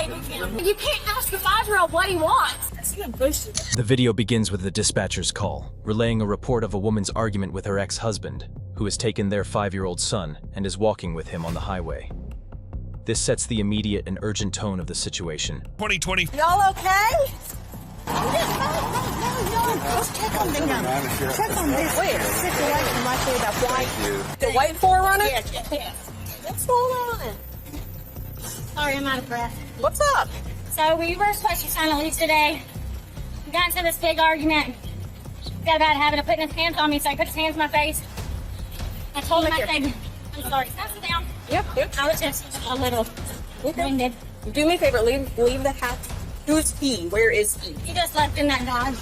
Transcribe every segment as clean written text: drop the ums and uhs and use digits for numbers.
BodyCam. You can't ask a 5-year-old what he wants. The video begins with the dispatcher's call, relaying a report of a woman's argument with her ex-husband, who has taken their 5-year-old son and is walking with him on the highway. This sets the immediate and urgent tone of the situation. 2020. Y'all okay? Let's check on them. Check on this situation right there, that white. The white 4Runner? Yes. What's going on? Sorry, I'm out of breath. What's up? So we were supposed to sign a lease today. We got into this big argument. He got a bad habit of putting his hands on me, so I put his hands in my face. I told him I said, I'm sorry, sit down. Yep. I was just a little winded. Do me a favor, leave the house. Who's he? Where is he? He just left in that Dodge.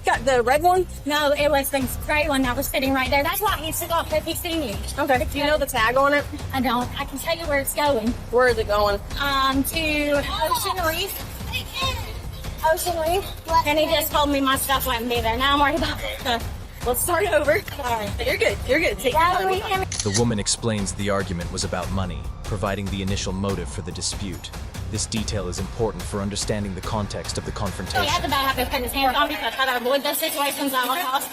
Got the red one? No, it was the gray one that was sitting right there. That's why he took off, if he's seen me. Okay. Do you know the tag on it? I don't. I can tell you where it's going. Where is it going? To Ocean Reef. Ocean Reef. And he just told me my stuff wouldn't be there. Now I'm worried about it. Let's start over. Alright. You're good. You're good. Take your time. The woman explains the argument was about money, providing the initial motive for the dispute. This detail is important for understanding the context of the confrontation. He had the bad habit of putting his hands on me, so I try to avoid those situations at all costs.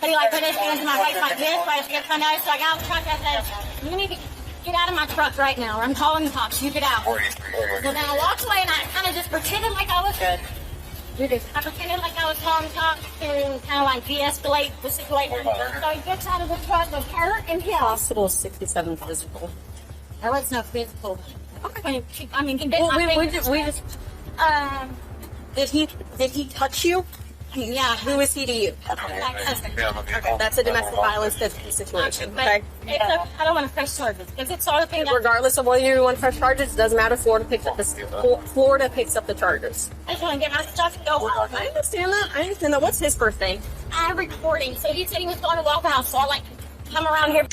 But he put his hands in my face like this, so I get my nose. So I got out of the truck and I said, you need to get out of my truck right now, or I'm calling the cops. You get out. So then I walked away and I kind of just pretended like I was good. I pretended like I was calling the cops to kind of like de-escalate the situation. So he gets out of the truck with her and him. Hospital 67 physical. There was no physical. Okay. I mean, he bit my fingers. Did he touch you? Yeah. Who is he to you? Okay. That's a domestic violence situation. Okay. I don't want to press charges. If it's all the thing Regardless of whether you want to press charges, it doesn't matter. Florida picks up the charges. I just want to get my stuff and go home. I understand that. What's his first name? I'm recording. So he said he was going to Waffle House, so I come around here.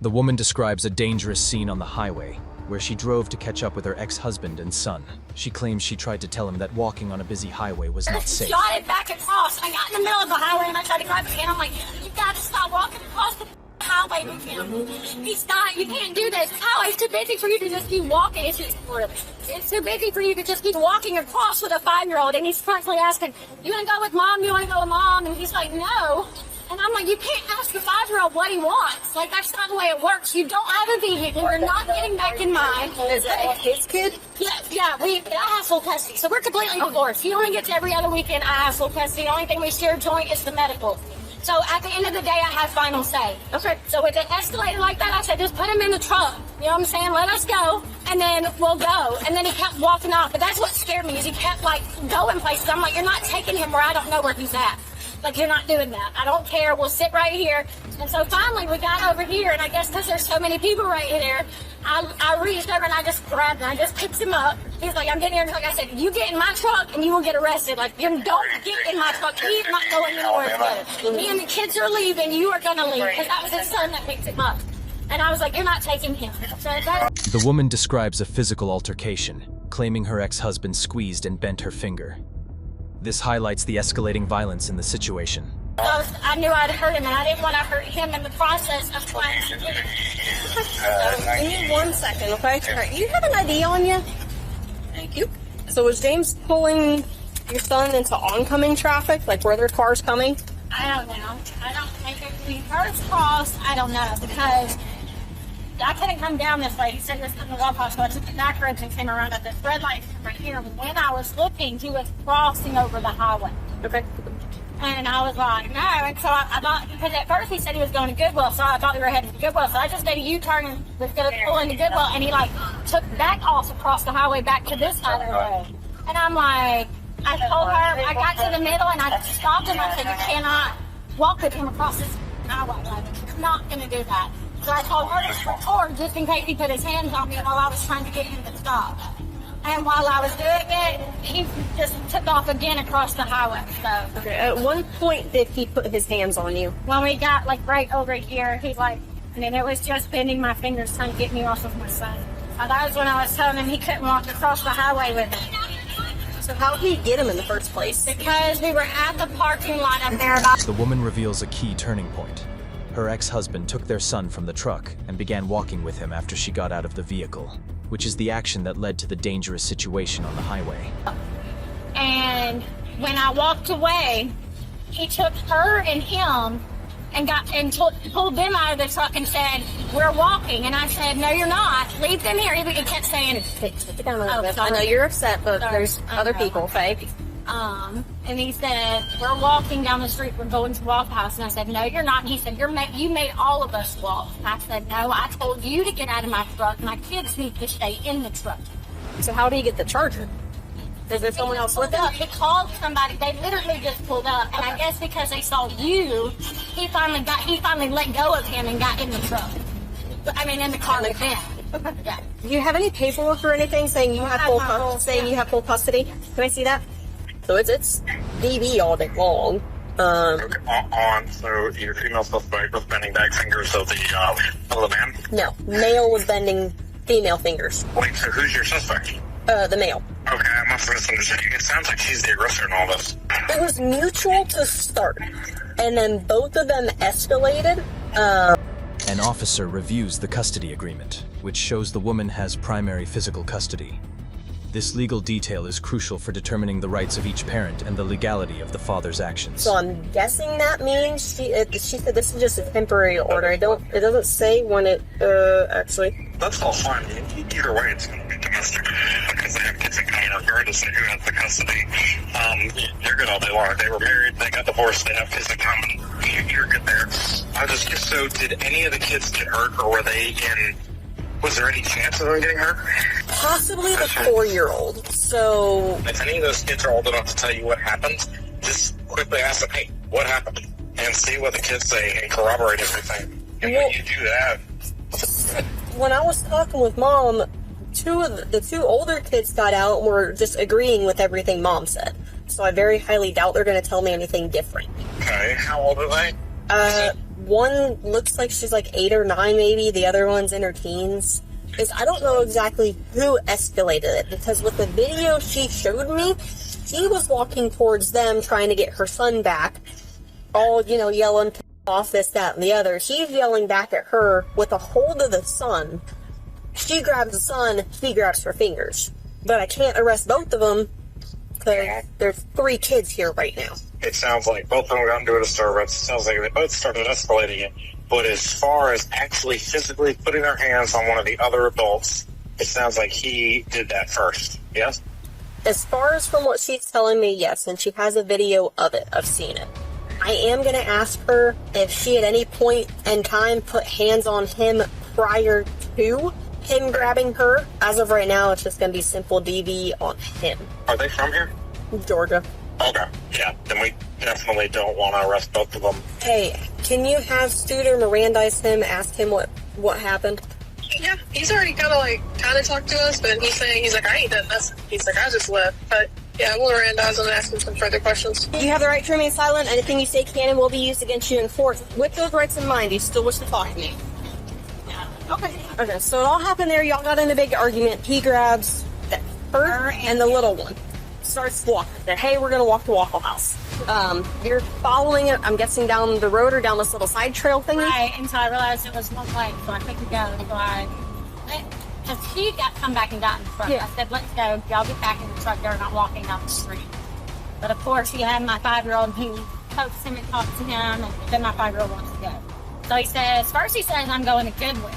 The woman describes a dangerous scene on the highway, where she drove to catch up with her ex-husband and son. She claims she tried to tell him that walking on a busy highway was not safe. Shot it back across. I got in the middle of the highway and I tried to grab his hand. I'm like, you gotta stop walking across the highway with him. He's not, you can't do this. Highway's too busy for you to just keep walking. It's too busy for you to just keep walking across with a 5-year-old. And he's constantly asking, you wanna go with mom? You wanna go with mom? And he's like, no. And I'm like, you can't ask a 5-year-old what he wants. Like, that's not the way it works. You don't have a vehicle. You're not getting back in mine. Is that his kid? Yeah, I have full custody. So we're completely divorced. He only gets every other weekend. I have full custody. The only thing we share joint is the medical. So at the end of the day, I have final say. Okay. So if it escalated like that, I said, just put him in the trunk. You know what I'm saying? Let us go, and then we'll go. And then he kept walking off. But that's what scared me, is he kept, like, going places. I'm like, you're not taking him where I don't know where he's at. Like, you're not doing that. I don't care. We'll sit right here. And so finally we got over here, and I guess because there's so many people right here, I reached over and I just grabbed him. I just picked him up. He's like, I'm getting in your truck. I said, you get in my truck and you will get arrested. Like, you don't get in my truck. He's not going anywhere. Me and the kids are leaving. You are going to leave. Because that was his son that picked him up. And I was like, you're not taking him. So the woman describes a physical altercation, claiming her ex-husband squeezed and bent her finger. This highlights the escalating violence in the situation. I knew I'd hurt him, and I didn't want to hurt him in the process of trying to do it. Give me 1 second, okay? All right, you have an ID on you? Thank you. So was James pulling your son into oncoming traffic, like where their car's coming? I don't know. I don't think if we first crossed, I don't know, because I couldn't come down this way. He said this in the walk off, so I took the backwards and came around at this red light right here. When I was looking, he was crossing over the highway. Okay. And I was like, no. And so I thought, because at first he said he was going to Goodwill, so I thought we were headed to Goodwill. So I just did a U-turn and was going to pull into Goodwill, and he like took back off across the highway back to this side of the road. And I'm like, I told her, I got to the middle and I stopped him. I said, you cannot walk with him across this highway. Like, you're not going to do that. So I told her to record just in case he put his hands on me while I was trying to get him to stop. And while I was doing it, he just took off again across the highway. So okay. At one point did he put his hands on you? When we got like right over here, he like, and then it was just bending my fingers trying to get me off of my son. That was when I was telling him he couldn't walk across the highway with me. So how did he get him in the first place? Because we were at the parking lot up there about... The woman reveals a key turning point. Her ex-husband took their son from the truck and began walking with him after she got out of the vehicle. which is the action that led to the dangerous situation on the highway. And when I walked away, he took her and him and pulled them out of the truck and said, "We're walking." And I said, "No, you're not. Leave them here." He kept saying, Sit down a little bit. I know you're upset, but there's other people, fake. And he said, "We're walking down the street. We're going to Waffle House." And I said, "No, you're not." And he said, "You made all of us walk." And I said, "No, I told you to get out of my truck. My kids need to stay in the truck." So how do you get the charger? Is there someone else with it? He called somebody. They literally just pulled up, and I guess because they saw you, he finally let go of him and got in the truck. I mean, in the car with them. Yeah. Do you have any paperwork or anything saying you have full custody? Can I see that? So it's DV all day long. So your female suspect was bending back fingers of the man? No, male was bending female fingers. Wait, so who's your suspect? The male. Okay, I must have misunderstood you. It sounds like she's the aggressor in all this. It was mutual to start, and then both of them escalated. An officer reviews the custody agreement, which shows the woman has primary physical custody. This legal detail is crucial for determining the rights of each parent and the legality of the father's actions. So I'm guessing that means she said this is just a temporary order. It doesn't say when it actually. That's all fine. Either way, it's going to be domestic because they have kids in common, regardless of who has the custody. You're good all day long. They were married, they got divorced, they have kids in common. You're good there. So did any of the kids get hurt, or were they in? Was there any chance of them getting hurt? Possibly the 4-year-old. So if any of those kids are old enough to tell you what happened, just quickly ask them, "Hey, what happened?" and see what the kids say and corroborate everything. And when you do that, when I was talking with Mom, the two older kids got out and were just agreeing with everything Mom said. So I very highly doubt they're going to tell me anything different. Okay, how old are they? One looks like she's like 8 or 9 maybe. The other one's in her teens. I don't know exactly who escalated it, because with the video she showed me, she was walking towards them trying to get her son back. All, yelling off this, that, and the other. He's yelling back at her with a hold of the son. She grabs the son, he grabs her fingers. But I can't arrest both of them because there's 3 kids here right now. It sounds like both of them got into a disturbance. It sounds like they both started escalating it. But as far as actually physically putting their hands on one of the other adults, it sounds like he did that first. Yes? As far as from what she's telling me, yes. And she has a video of it. I've seen it. I am going to ask her if she at any point in time put hands on him prior to him grabbing her. As of right now, it's just going to be simple DV on him. Are they from here? Georgia. Okay, yeah, then we definitely don't want to arrest both of them. Hey, can you have Studer Mirandize him, ask him what happened? Yeah, he's already kind of talked to us, but he's like, I ain't done nothing. He's like, I just left. But yeah, we'll Mirandize him and ask him some further questions. You have the right to remain silent. Anything you say can and will be used against you in court. With those rights in mind, do you still wish to talk to me? Yeah. Okay, so it all happened there. Y'all got in a big argument. He grabs her and the little one. Starts walking. Said, "Hey, we're gonna walk to Waffle House." You're following it, I'm guessing, down the road or down this little side trail thingy? Right, until I realized it was one way, so I couldn't go. So she come back and got in the truck. Yeah. I said, "Let's go. Y'all get back in the truck. They're not walking down the street." But of course, he had my 5-year-old who pokes him and talks to him, and then my 5-year-old wants to go. So he says, I'm going to Goodwill.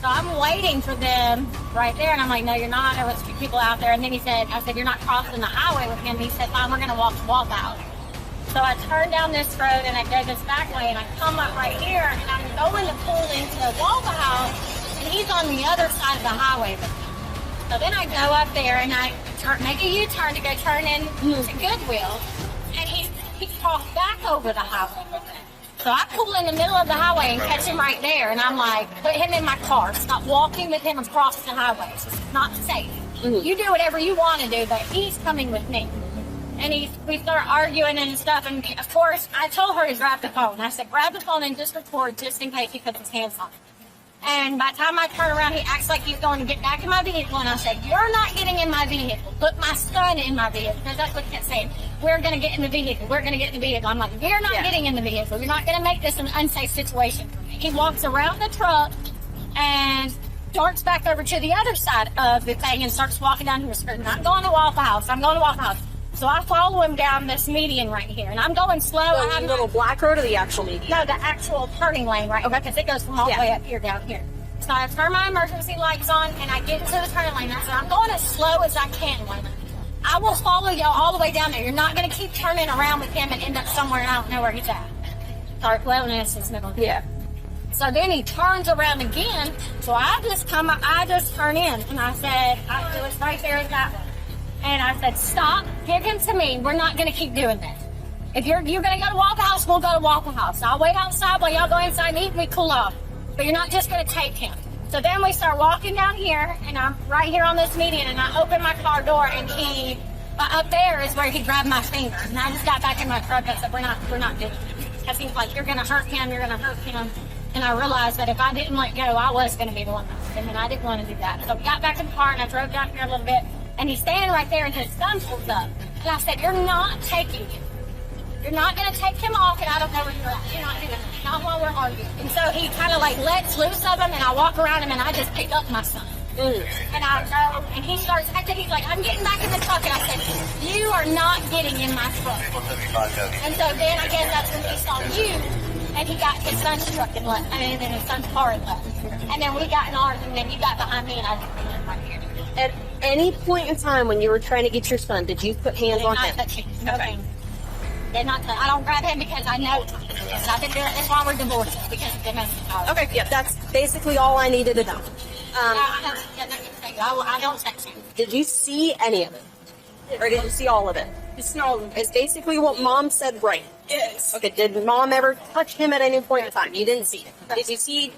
So I'm waiting for them right there, and I'm like, "No, you're not. There was 2 people out there." And then I said, "You're not crossing the highway with him." He said, "Fine, we're going to walk out." So I turn down this road, and I go this back way, and I come up right here, and I'm going to pull into the Waffle House, and he's on the other side of the highway. So then I go up there, and I make a U-turn to go turn in to Goodwill, and he crossed back over the highway with it. So I pull in the middle of the highway and catch him right there, and I'm like, "Put him in my car. Stop walking with him across the highway. It's not safe. You do whatever you want to do, but he's coming with me." And we start arguing and stuff, and of course, I told her to grab the phone. I said, "Grab the phone and just record, just in case he puts his hands on it." And by the time I turn around, he acts like he's going to get back in my vehicle, and I said, "You're not getting in my vehicle. Put my son in my vehicle," because that's what he kept saying. "We're going to get in the vehicle. We're going to get in the vehicle." I'm like, "You're not getting in the vehicle. You're not going to make this an unsafe situation for me." He walks around the truck, and darts back over to the other side of the thing and starts walking down here. Screaming, I'm going to Waffle House. I'm going to Waffle House. So I follow him down this median right here, and I'm going slow. The little black road or the actual median? No, the actual turning lane right here, because it goes from all the way up here down here. So I turn my emergency lights on, and I get into the turning lane. I said, I'm going as slow as I can, woman. I will follow y'all all the way down there. You're not going to keep turning around with him and end up somewhere and I don't know where he's at. Sorry, wellness is middle. Yeah. So then he turns around again. So I just turn in, and I said, it was right there in that one. And I said, stop, give him to me. We're not going to keep doing this. If you're going to go to Waffle House, we'll go to Waffle House. I'll wait outside while y'all go inside and eat and we cool off. But you're not just going to take him. So then we start walking down here, and I'm right here on this median, and I open my car door, and he, up there is where he grabbed my finger. And I just got back in my truck and said, we're not doing it. Because he's like, you're going to hurt him, you're going to hurt him. And I realized that if I didn't let go, I was going to be the one that hurt him, and I didn't want to do that. So we got back in the car, and I drove down here a little bit, and he's standing right there, and his son pulls up. And I said, you're not taking him. You're not going to take him off, and I don't know where you're at. You're not doing it. Not while we're arguing. And so he kind of like lets loose of him, and I walk around him, and I just pick up my son. And I go, and he starts acting, he's like, I'm getting back in the truck. And I said, you are not getting in my truck. And so then I guess that's when he saw you, and he got his son's truck and left. I mean, then his son's car and left. And then we got in ours, and then you got behind me, and I just went right here. At any point in time when you were trying to get your son, did you put hands on him? Okay. Did not touch. I don't grab him because I know I've been doing this while we're divorced because of domestic violence. Okay, yeah, that's basically all I needed to know. I don't touch him. Did you see any of it? Or did you see all of it? It's no. It's basically what Mom said, right? Yes. Okay, did Mom ever touch him at any point in time? You didn't see it. Did you see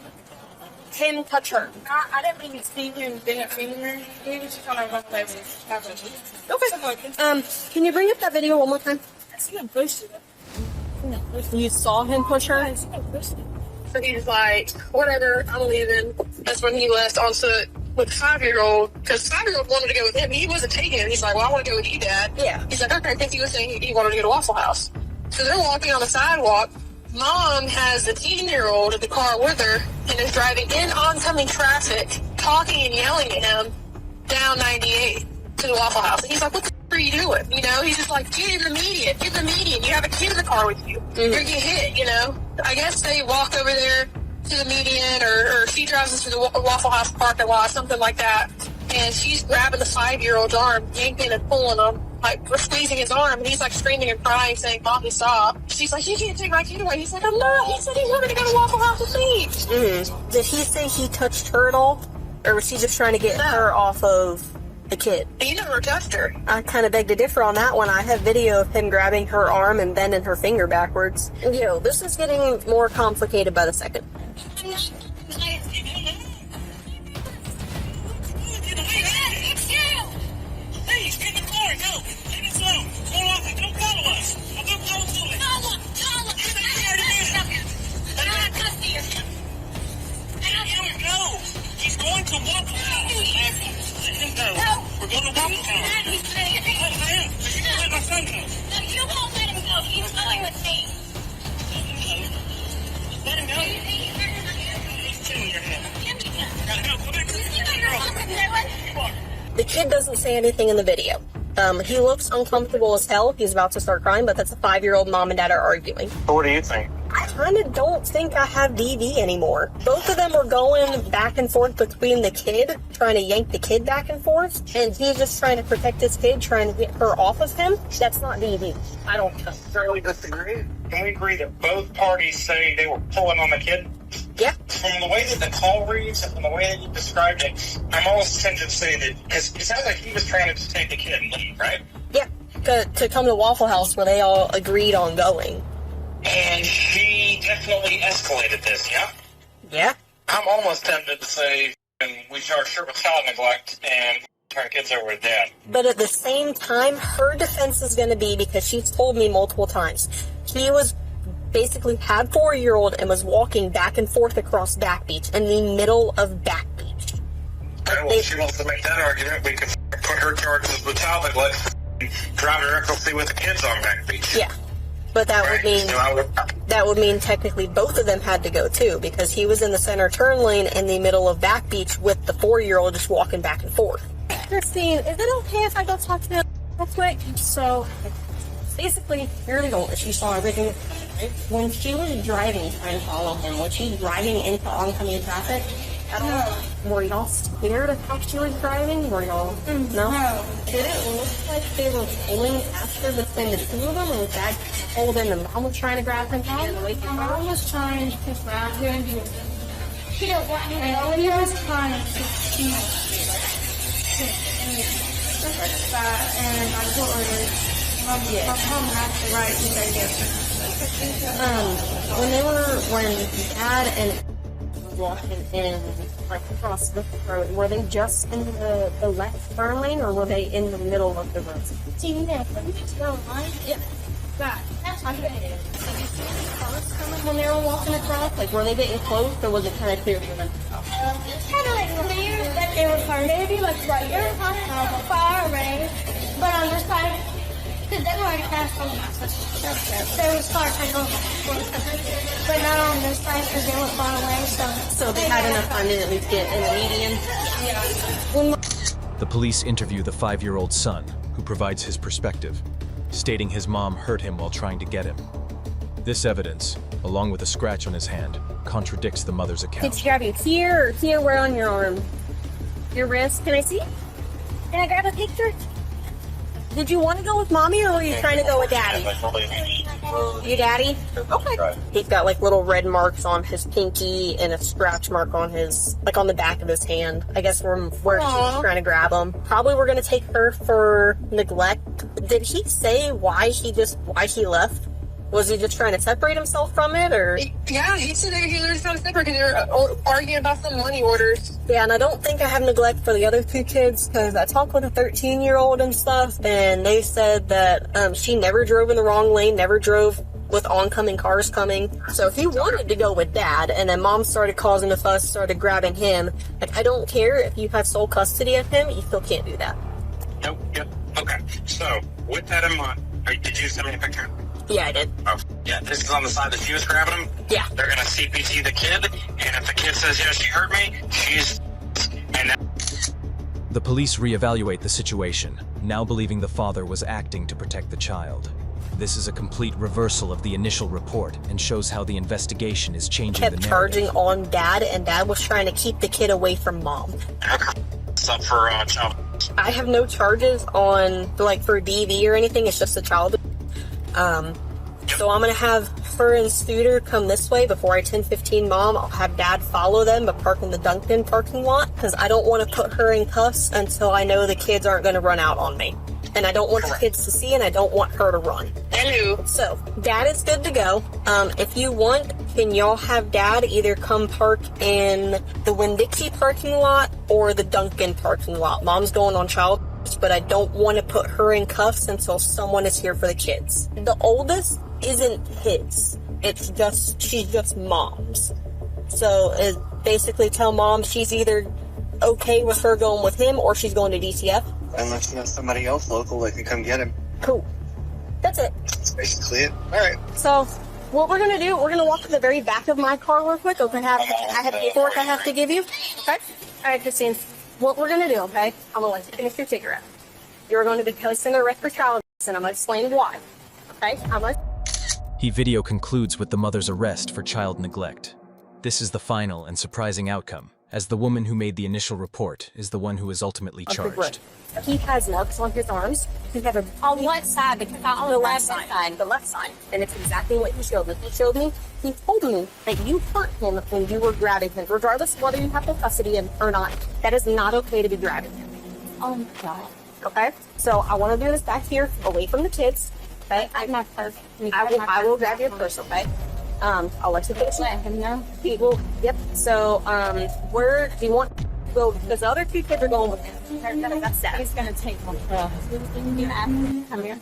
him touch her? I didn't really see him being a female. He was just on our play with happening. Okay. Can you bring up that video one more time? I see him push it. You saw him push her? I see him push it. So he's like, whatever, I'm leaving. That's when he left on foot with 5-year-old, because 5-year-old wanted to go with him. He wasn't taking it. He's like, well, I want to go with you, Dad. Yeah. He's like, okay, I think he was saying he wanted to go to Waffle House. So they're walking on the sidewalk. Mom has the 10-year-old in the car with her and is driving in oncoming traffic, talking and yelling at him down 98 to the Waffle House. And he's like, what the f*** are you doing? You know, he's just like, get in the median. Get in the median. You have a kid in the car with you. You're going to get hit, you know. I guess they walk over there to the median, or she drives us to the Waffle House parking lot, something like that. And she's grabbing the 5-year-old's arm, yanking and pulling him, like squeezing his arm. And he's like screaming and crying, saying, Mommy, stop. She's like, you can't take my kid away. He's like, I'm not. He said he wanted to go to Waffle House with me. Did he say he touched her at all? Or was she just trying to get her off of the kid? He never touched her. I kind of beg to differ on that one. I have video of him grabbing her arm and bending her finger backwards. You know, this is getting more complicated by the second. He's going to Waffle House. Let him go. We're going to Waffle House. You can let my son go. No, you won't let him go. He's going with me. Let him go. He's chewing your head. The kid doesn't say anything in the video. He looks uncomfortable as hell. He's about to start crying, but that's a 5-year-old mom and dad are arguing. So what do you think? I kind of don't think I have DV anymore. Both of them were going back and forth between the kid, trying to yank the kid back and forth, and he's just trying to protect his kid, trying to get her off of him. That's not DV. I don't know. Certainly disagree. Can we agree that both parties say they were pulling on the kid? Yeah. From the way that the call reads and from the way that you described it, I'm almost tempted to say that, because it sounds like he was trying to just take the kid and leave, right? Yeah. To come to Waffle House where they all agreed on going. And she definitely escalated this, yeah? Yeah. I'm almost tempted to say we charge her with child neglect and turn kids over with dad. But at the same time, her defense is going to be, because she's told me multiple times, he was basically had 4-year-old and was walking back and forth across Back Beach in the middle of Back Beach. Okay, well, if she wants to make that argument, we can put her charges with child neglect, driving recklessly with the kids on Back Beach. Yeah. But that Right. would mean So I would, that would mean technically both of them had to go too, because he was in the center turn lane in the middle of Back Beach with the 4-year-old just walking back and forth. Christine, is it okay if I go talk to them real quick? So basically, here we go. She saw everything. When she was driving, trying to follow him, when she was driving into oncoming traffic, at all, were y'all scared of how she was driving? Were y'all? No? Did it look like they were pulling after between the two of them, or was Dad holding and Mom was trying to grab him? Mom was trying to grab him. She didn't want him. And he was trying to that, and I told her, Mom has the right to say yes. When Dad and walking in, like, across the road, were they just in the left turn lane, or were they in the middle of the road? Yeah. That's my favorite. Cars coming when they were walking across? Like, were they getting close, or was it kind of clear for them? It's kind of like clear that they were trying to be like right here, far away, but on this side, because they were already past on there was cars I know, but not on this side because they were far away. So they had enough time to at least get in the median. The police interview the 5-year-old son, who provides his perspective, stating his mom hurt him while trying to get him. This evidence, along with a scratch on his hand, contradicts the mother's Did account. she grab you here or here? Where on your arm? Your wrist? Can I see? Can I grab a picture? Did you want to go with Mommy, or were you trying to go with Daddy? You Daddy? Okay. He's got like little red marks on his pinky and a scratch mark on his, like on the back of his hand. I guess from where she was trying to grab him. Probably we're going to take her for neglect. Did he say why he left? Was he just trying to separate himself from it, or? Yeah, he said he was trying to separate because they were arguing about some money orders. Yeah, and I don't think I have neglect for the other two kids, because I talked with a 13-year-old and stuff, and they said that she never drove in the wrong lane, never drove with oncoming cars coming. So he wanted to go with Dad, and then Mom started causing a fuss, started grabbing him. Like, I don't care if you have sole custody of him, you still can't do that. Nope. Yep. Okay. So with that in mind, did you send me a picture? Yeah, I did. Oh, yeah. This is on the side that she was grabbing him. Yeah. They're gonna CPT the kid, and if the kid says yes, she hurt me, she's and that. The police reevaluate the situation, now believing the father was acting to protect the child. This is a complete reversal of the initial report and shows how the investigation is changing the Kept narrative. charging on Dad, and Dad was trying to keep the kid away from Mom. It's up for child. I have no charges on, like, for DV or anything. It's just a child. So I'm gonna have her and Scooter come this way before I 10:15 Mom. I'll have Dad follow them, but park in the Dunkin' parking lot, because I don't want to put her in cuffs until I know the kids aren't gonna run out on me. And I don't want the kids to see, and I don't want her to run. Anywho, So, Dad is good to go. If you want, can y'all have Dad either come park in the Winn-Dixie parking lot or the Dunkin' parking lot? Mom's going on child, but I don't want to put her in cuffs until someone is here for the kids. The oldest isn't his. She's just Mom's. So, basically tell Mom she's either okay with her going with him or she's going to DCF. Unless you know somebody else local that can come get him. Cool. That's it. That's basically it. All right. So, what we're gonna do, we're gonna walk to the very back of my car real quick. I have paperwork I have to give you. Okay? Alright, Christine. What we're gonna do, okay? I'm gonna let you finish your cigarette. You're going to be placed in arrest for child abuse, and I'm gonna explain why. Okay? He video concludes with the mother's arrest for child neglect. This is the final and surprising outcome, as the woman who made the initial report is the one who is ultimately charged. He has marks on his arms. He has On what side? Because I on the left side. The left side. And it's exactly what he showed me. He told me that you hurt him when you were grabbing him, regardless of whether you have the custody of him or not. That is not okay to be grabbing him. Oh my God. Okay? So I want to do this back here, away from the kids. Okay? I have my purse. I will grab your purse, okay? I'll let you finish Let it. him know. He will, yep. So, where do you want to go? Because the other two kids are going with him. That's that. He's gonna take one. You ask him to come here.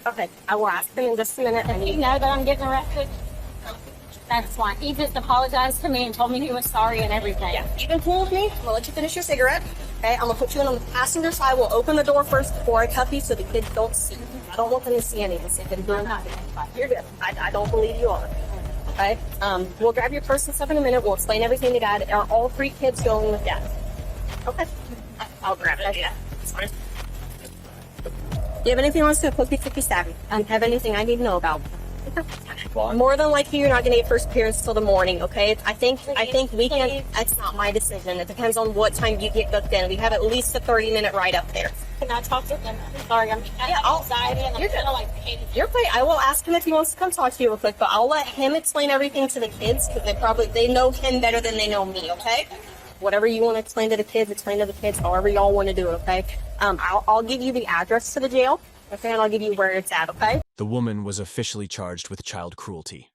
Okay, I will ask him in just a minute. Does he know that I'm getting arrested? That's why. He just apologized to me and told me he was sorry and everything. Yeah, you've been cool with me. I'm gonna let you finish your cigarette. Okay, I'm gonna put you in on the passenger side. We'll open the door first before I cuff you so the kids don't see you. I don't want them to see anything. So you're good. I don't believe you are. Okay, we'll grab your purse and stuff in a minute. We'll explain everything to Dad. Are all 3 kids going with Dad? Okay, I'll grab it. Yeah, it's fine. You have anything else to cookie savvy? Have anything I need to know about? More than likely, you're not going to get first appearance till the morning. Okay, I think weekend. That's not my decision. It depends on what time you get booked in. We have at least a 30-minute ride up there. Can I talk to him? Sorry, I'm anxiety and I'm kind of like hating. You're great. I will ask him if he wants to come talk to you real quick, but I'll let him explain everything to the kids because they know him better than they know me. Okay. Whatever you want to explain to the kids, however y'all want to do it, okay? I'll give you the address to the jail, okay, and I'll give you where it's at, okay? The woman was officially charged with child cruelty.